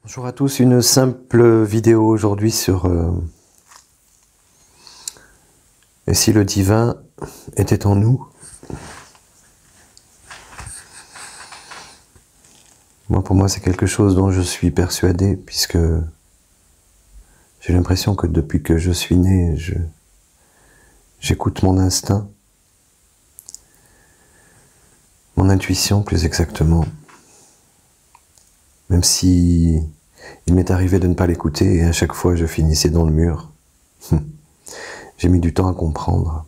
Bonjour à tous, une simple vidéo aujourd'hui sur et si le divin était en nous. Pour moi, c'est quelque chose dont je suis persuadé, puisque j'ai l'impression que depuis que je suis né, j'écoute mon instinct, mon intuition plus exactement, même si il m'est arrivé de ne pas l'écouter et à chaque fois je finissais dans le mur. J'ai mis du temps à comprendre.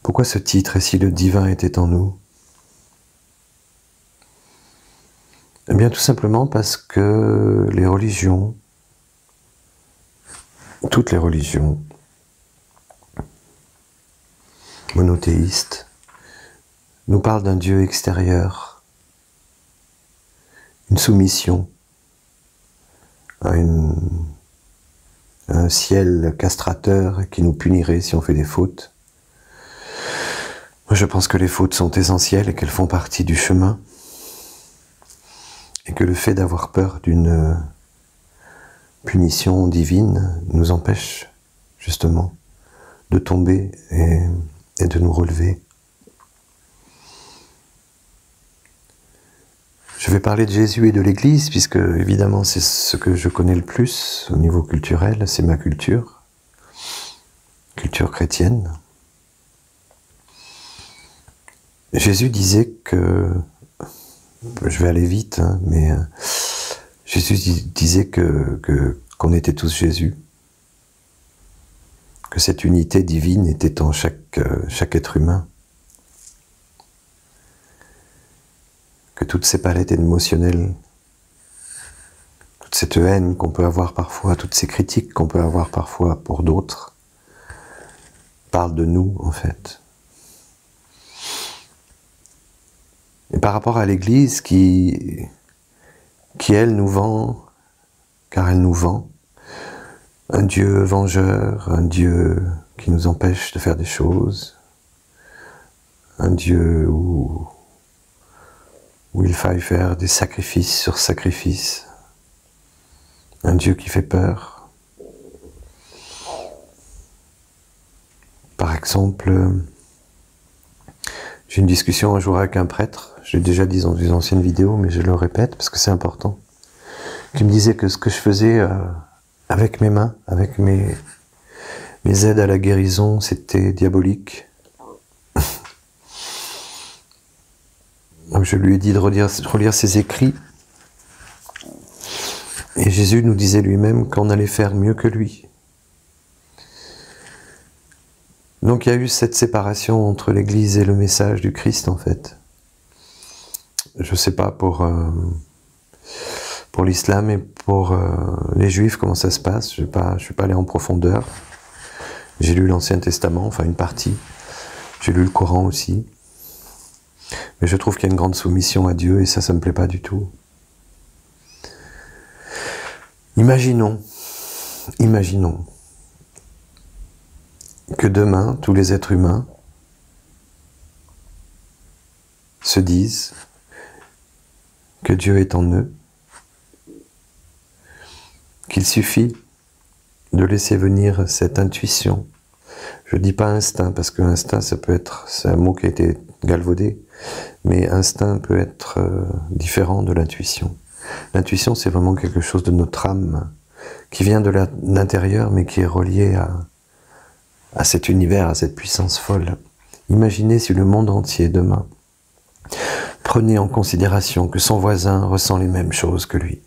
Pourquoi ce titre, et si le divin était en nous? Eh bien tout simplement parce que les religions, toutes les religions monothéistes, nous parlent d'un Dieu extérieur, une soumission à un ciel castrateur qui nous punirait si on fait des fautes. Moi, je pense que les fautes sont essentielles et qu'elles font partie du chemin. Et que le fait d'avoir peur d'une punition divine nous empêche justement de tomber et de nous relever. Je vais parler de Jésus et de l'Église, puisque évidemment c'est ce que je connais le plus au niveau culturel, c'est ma culture chrétienne. Jésus disait que, je vais aller vite, mais Jésus disait qu'on était tous Jésus, que cette unité divine était en chaque être humain, que toutes ces palettes émotionnelles, toute cette haine qu'on peut avoir parfois, toutes ces critiques qu'on peut avoir parfois pour d'autres, parlent de nous en fait. Et par rapport à l'Église qui elle nous vend, car elle nous vend, un Dieu vengeur, un Dieu qui nous empêche de faire des choses, un Dieu où il faille faire des sacrifices sur sacrifices, un Dieu qui fait peur. Par exemple, j'ai une discussion un jour avec un prêtre, je l'ai déjà dit dans des anciennes vidéos, mais je le répète parce que c'est important, qui me disait que ce que je faisais avec mes mains, avec mes aides à la guérison, c'était diabolique. Donc je lui ai dit de relire ses écrits. Et Jésus nous disait lui-même qu'on allait faire mieux que lui. Donc il y a eu cette séparation entre l'Église et le message du Christ en fait. Je ne sais pas pour l'islam et pour les Juifs comment ça se passe. Je ne suis pas allé en profondeur. J'ai lu l'Ancien Testament, enfin une partie. J'ai lu le Coran aussi. Mais je trouve qu'il y a une grande soumission à Dieu et ça me plaît pas du tout. Imaginons que demain, tous les êtres humains se disent que Dieu est en eux, qu'il suffit de laisser venir cette intuition. Je ne dis pas instinct, parce que instinct, c'est un mot qui a été galvaudé, mais instinct peut être différent de l'intuition. L'intuition, c'est vraiment quelque chose de notre âme, qui vient de l'intérieur, mais qui est relié à cet univers, à cette puissance folle. Imaginez si le monde entier, demain, prenait en considération que son voisin ressent les mêmes choses que lui,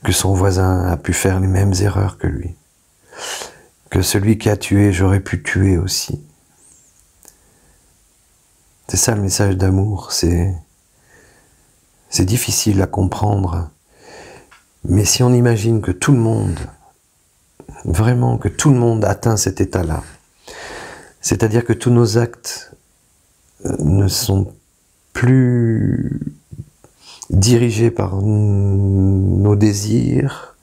que son voisin a pu faire les mêmes erreurs que lui, que celui qui a tué, j'aurais pu tuer aussi. C'est ça le message d'amour, c'est difficile à comprendre, mais si on imagine que tout le monde, vraiment que tout le monde atteint cet état-là, c'est-à-dire que tous nos actes ne sont plus dirigés par nos désirs,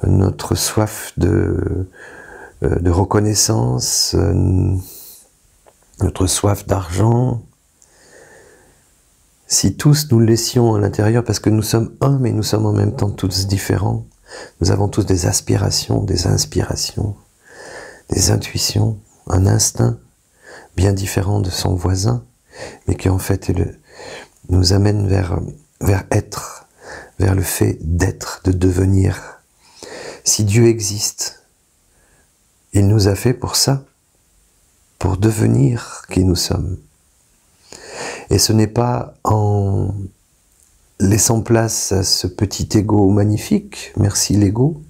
notre soif de reconnaissance, notre soif d'argent. si tous nous le laissions à l'intérieur, parce que nous sommes un, mais nous sommes en même temps tous différents, nous avons tous des aspirations, des inspirations, des intuitions, un instinct bien différent de son voisin, mais qui en fait nous amène vers être, vers le fait d'être, de devenir. Si Dieu existe, il nous a fait pour ça, pour devenir qui nous sommes. Et ce n'est pas en laissant place à ce petit ego magnifique, merci l'ego,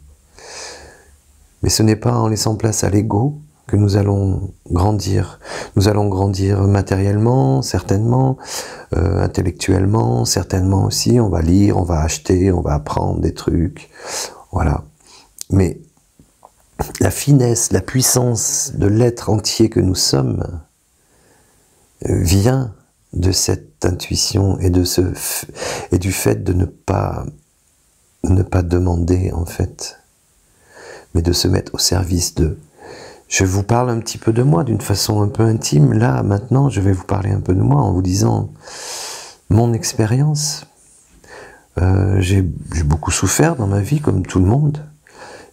mais ce n'est pas en laissant place à l'ego que nous allons grandir. Nous allons grandir matériellement, certainement, intellectuellement, certainement aussi. On va lire, on va acheter, on va apprendre des trucs, voilà. Mais la finesse, la puissance de l'être entier que nous sommes vient de cette intuition et du fait de ne pas demander en fait, mais de se mettre au service de. Je vous parle un petit peu de moi d'une façon un peu intime. Là, maintenant, je vais vous parler un peu de moi en vous disant mon expérience. J'ai beaucoup souffert dans ma vie, comme tout le monde.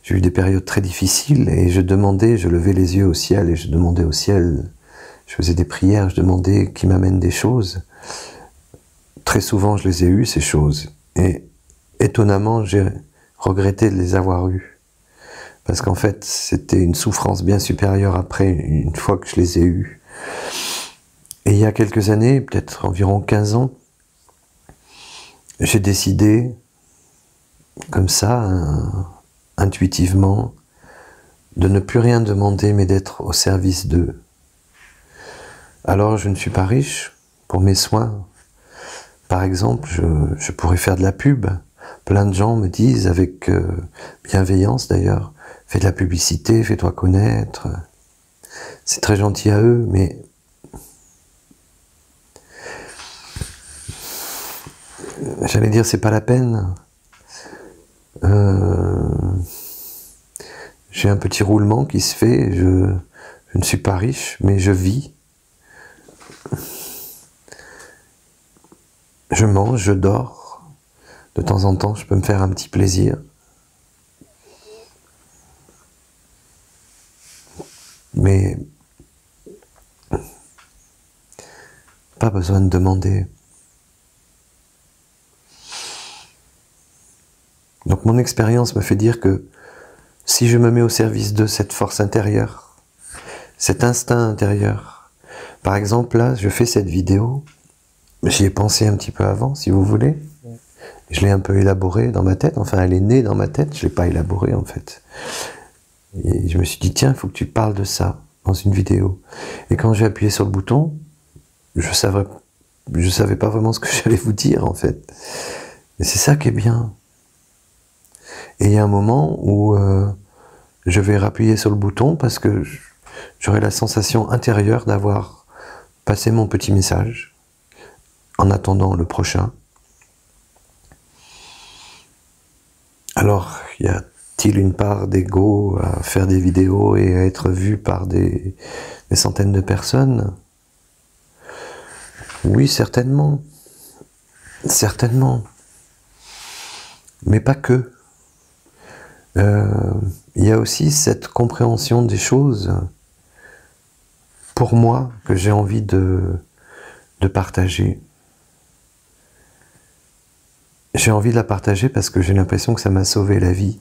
J'ai eu des périodes très difficiles et je levais les yeux au ciel et je demandais au ciel, je faisais des prières, je demandais qu'il m'amène des choses. Très souvent, je les ai eues, ces choses. Et étonnamment, j'ai regretté de les avoir eues. Parce qu'en fait, c'était une souffrance bien supérieure après, une fois que je les ai eues. Et il y a quelques années, peut-être environ 15 ans, j'ai décidé, comme ça, intuitivement, de ne plus rien demander, mais d'être au service d'eux. Alors, je ne suis pas riche pour mes soins. Par exemple, je pourrais faire de la pub. Plein de gens me disent, avec bienveillance d'ailleurs, fais de la publicité, fais-toi connaître. C'est très gentil à eux, mais j'allais dire, c'est pas la peine. J'ai un petit roulement qui se fait, je ne suis pas riche, mais je vis. Je mange, je dors. De temps en temps, je peux me faire un petit plaisir. Mais pas besoin de demander. Donc mon expérience me fait dire que si je me mets au service de cette force intérieure, cet instinct intérieur, par exemple là, je fais cette vidéo, j'y ai pensé un petit peu avant, si vous voulez. Je l'ai un peu élaborée dans ma tête, enfin elle est née dans ma tête, je ne l'ai pas élaborée en fait. Et je me suis dit, tiens, il faut que tu parles de ça dans une vidéo. Et quand j'ai appuyé sur le bouton, je savais pas vraiment ce que j'allais vous dire en fait. Et c'est ça qui est bien. Et il y a un moment où je vais appuyer sur le bouton parce que j'aurai la sensation intérieure d'avoir passé mon petit message en attendant le prochain. Alors, y a-t-il une part d'ego à faire des vidéos et à être vu par des centaines de personnes? Oui, certainement. Certainement. Mais pas que. Il y a aussi cette compréhension des choses, pour moi, que j'ai envie de partager. J'ai envie de la partager parce que j'ai l'impression que ça m'a sauvé la vie.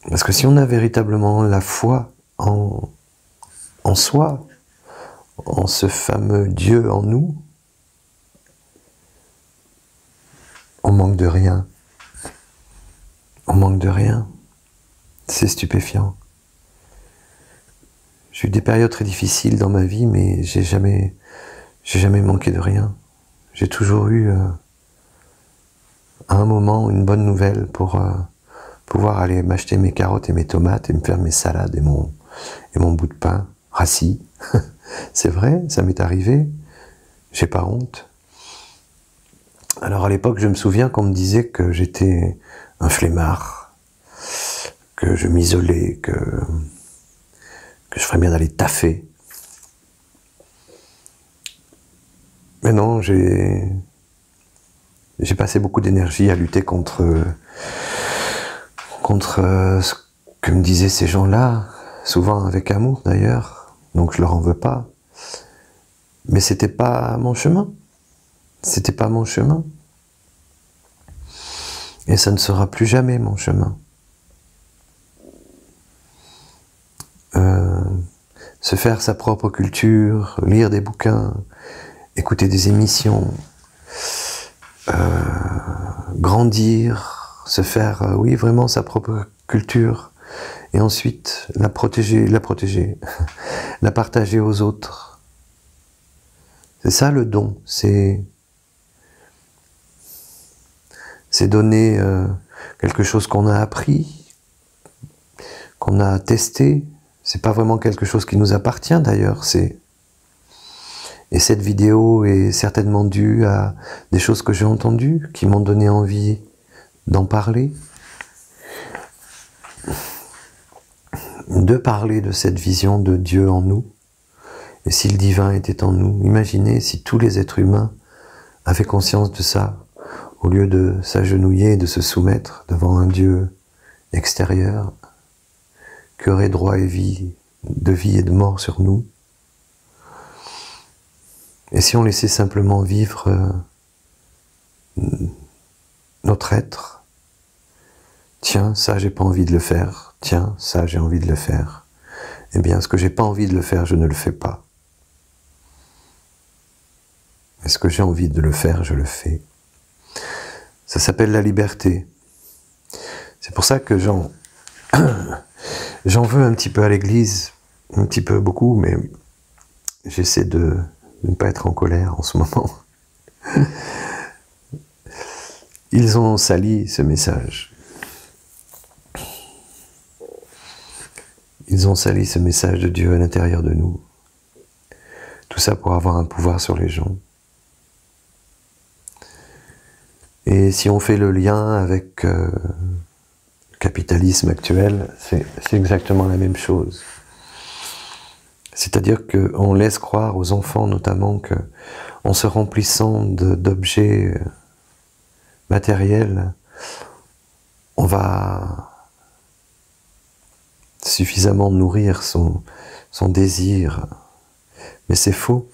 Parce que si on a véritablement la foi en soi, en ce fameux Dieu en nous, on manque de rien. On manque de rien. C'est stupéfiant. J'ai eu des périodes très difficiles dans ma vie, mais j'ai jamais manqué de rien. J'ai toujours eu à un moment une bonne nouvelle pour pouvoir aller m'acheter mes carottes et mes tomates et me faire mes salades et mon bout de pain rassis. C'est vrai, ça m'est arrivé. J'ai pas honte. Alors à l'époque, je me souviens qu'on me disait que j'étais un flemmard, que je m'isolais, que je ferais bien d'aller taffer. Mais non, j'ai passé beaucoup d'énergie à lutter contre ce que me disaient ces gens-là, souvent avec amour d'ailleurs, donc je leur en veux pas. Mais c'était pas mon chemin. C'était pas mon chemin. Et ça ne sera plus jamais mon chemin. Se faire sa propre culture, lire des bouquins, écouter des émissions, grandir, se faire, oui, vraiment sa propre culture, et ensuite la protéger, la partager aux autres. C'est ça le don, c'est donner quelque chose qu'on a appris, qu'on a testé. C'est pas vraiment quelque chose qui nous appartient d'ailleurs. Et cette vidéo est certainement due à des choses que j'ai entendues, qui m'ont donné envie d'en parler, de parler de cette vision de Dieu en nous. Et si le divin était en nous, imaginez si tous les êtres humains avaient conscience de ça, au lieu de s'agenouiller et de se soumettre devant un Dieu extérieur, qui aurait droit de vie et de mort sur nous. Et si on laissait simplement vivre notre être, tiens, ça j'ai pas envie de le faire, tiens, ça j'ai envie de le faire. Eh bien, ce que j'ai pas envie de le faire, je ne le fais pas. Et ce que j'ai envie de le faire, je le fais. Ça s'appelle la liberté. C'est pour ça que j'en veux un petit peu à l'Église, un petit peu, beaucoup, mais j'essaie de ne pas être en colère en ce moment. Ils ont sali ce message. Ils ont sali ce message de Dieu à l'intérieur de nous. Tout ça pour avoir un pouvoir sur les gens. Et si on fait le lien avec le capitalisme actuel, c'est exactement la même chose. C'est-à-dire qu'on laisse croire aux enfants notamment que, en se remplissant d'objets matériels, on va suffisamment nourrir son désir. Mais c'est faux.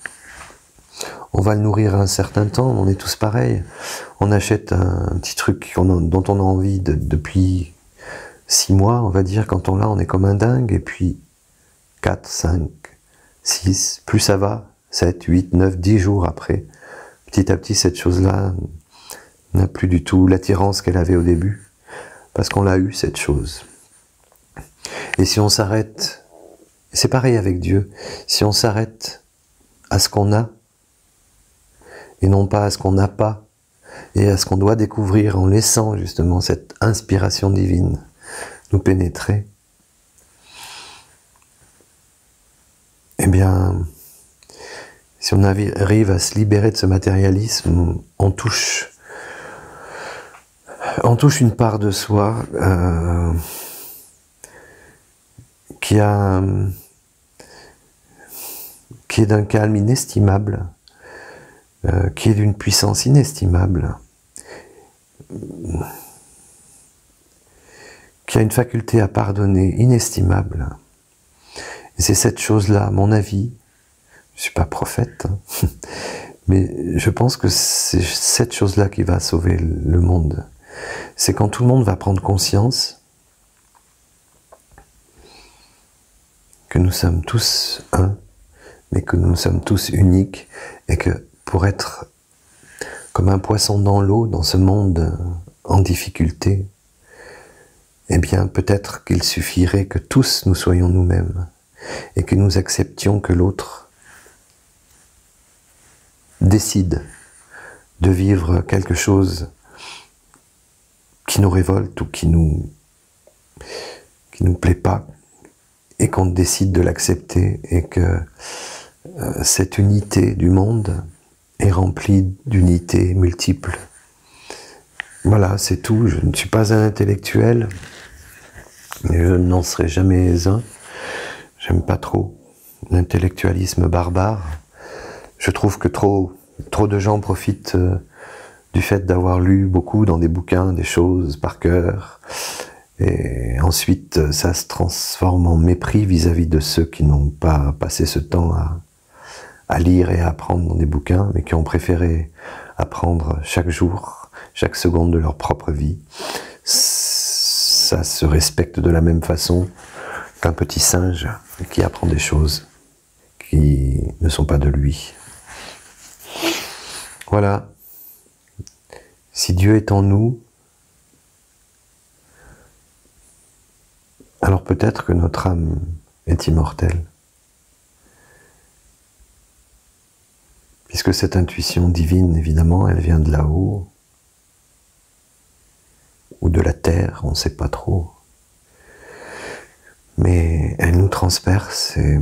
On va le nourrir un certain temps, on est tous pareils. On achète un petit truc dont on a envie depuis 6 mois, on va dire, quand on l'a, on est comme un dingue, et puis 4, 5, 6, plus ça va, 7, 8, 9, 10 jours après, petit à petit, cette chose-là n'a plus du tout l'attirance qu'elle avait au début, parce qu'on l'a eu, cette chose. Et si on s'arrête, c'est pareil avec Dieu, si on s'arrête à ce qu'on a, et non pas à ce qu'on n'a pas, et à ce qu'on doit découvrir en laissant justement cette inspiration divine nous pénétrer, eh bien, si on arrive à se libérer de ce matérialisme, on touche une part de soi qui est d'un calme inestimable, qui est d'une puissance inestimable, qui a une faculté à pardonner inestimable. Et c'est cette chose-là, à mon avis, je ne suis pas prophète, hein, mais je pense que c'est cette chose-là qui va sauver le monde. C'est quand tout le monde va prendre conscience que nous sommes tous un, mais que nous sommes tous uniques, et que pour être comme un poisson dans l'eau, dans ce monde en difficulté, eh bien peut-être qu'il suffirait que tous nous soyons nous-mêmes, et que nous acceptions que l'autre décide de vivre quelque chose qui nous révolte ou qui nous plaît pas, et qu'on décide de l'accepter, et que cette unité du monde est remplie d'unités multiples. Voilà, c'est tout. Je ne suis pas un intellectuel, mais je n'en serai jamais un. J'aime pas trop l'intellectualisme barbare. Je trouve que trop Trop de gens profitent du fait d'avoir lu beaucoup dans des bouquins, des choses par cœur, et ensuite ça se transforme en mépris vis-à-vis de ceux qui n'ont pas passé ce temps à lire et à apprendre dans des bouquins, mais qui ont préféré apprendre chaque jour, chaque seconde de leur propre vie. Ça se respecte de la même façon qu'un petit singe qui apprend des choses qui ne sont pas de lui. Voilà. Si Dieu est en nous, alors peut-être que notre âme est immortelle. Puisque cette intuition divine, évidemment, elle vient de là-haut, ou de la terre, on ne sait pas trop. Mais elle nous transperce et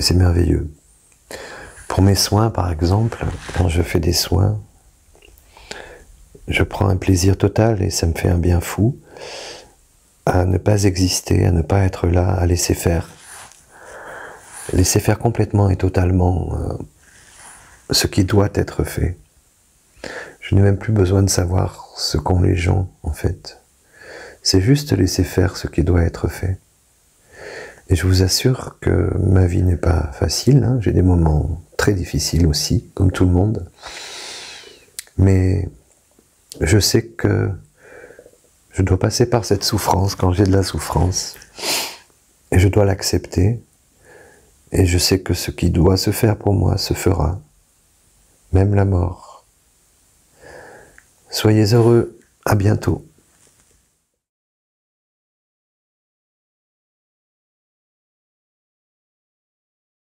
c'est merveilleux. Pour mes soins, par exemple, quand je fais des soins, je prends un plaisir total et ça me fait un bien fou à ne pas exister, à ne pas être là, à laisser faire. Laisser faire complètement et totalement ce qui doit être fait. Je n'ai même plus besoin de savoir ce qu'ont les gens, en fait. C'est juste laisser faire ce qui doit être fait. Et je vous assure que ma vie n'est pas facile, hein. J'ai des moments très difficiles aussi, comme tout le monde. Mais je sais que je dois passer par cette souffrance quand j'ai de la souffrance. Et je dois l'accepter. Et je sais que ce qui doit se faire pour moi se fera. Même la mort. Soyez heureux. À bientôt.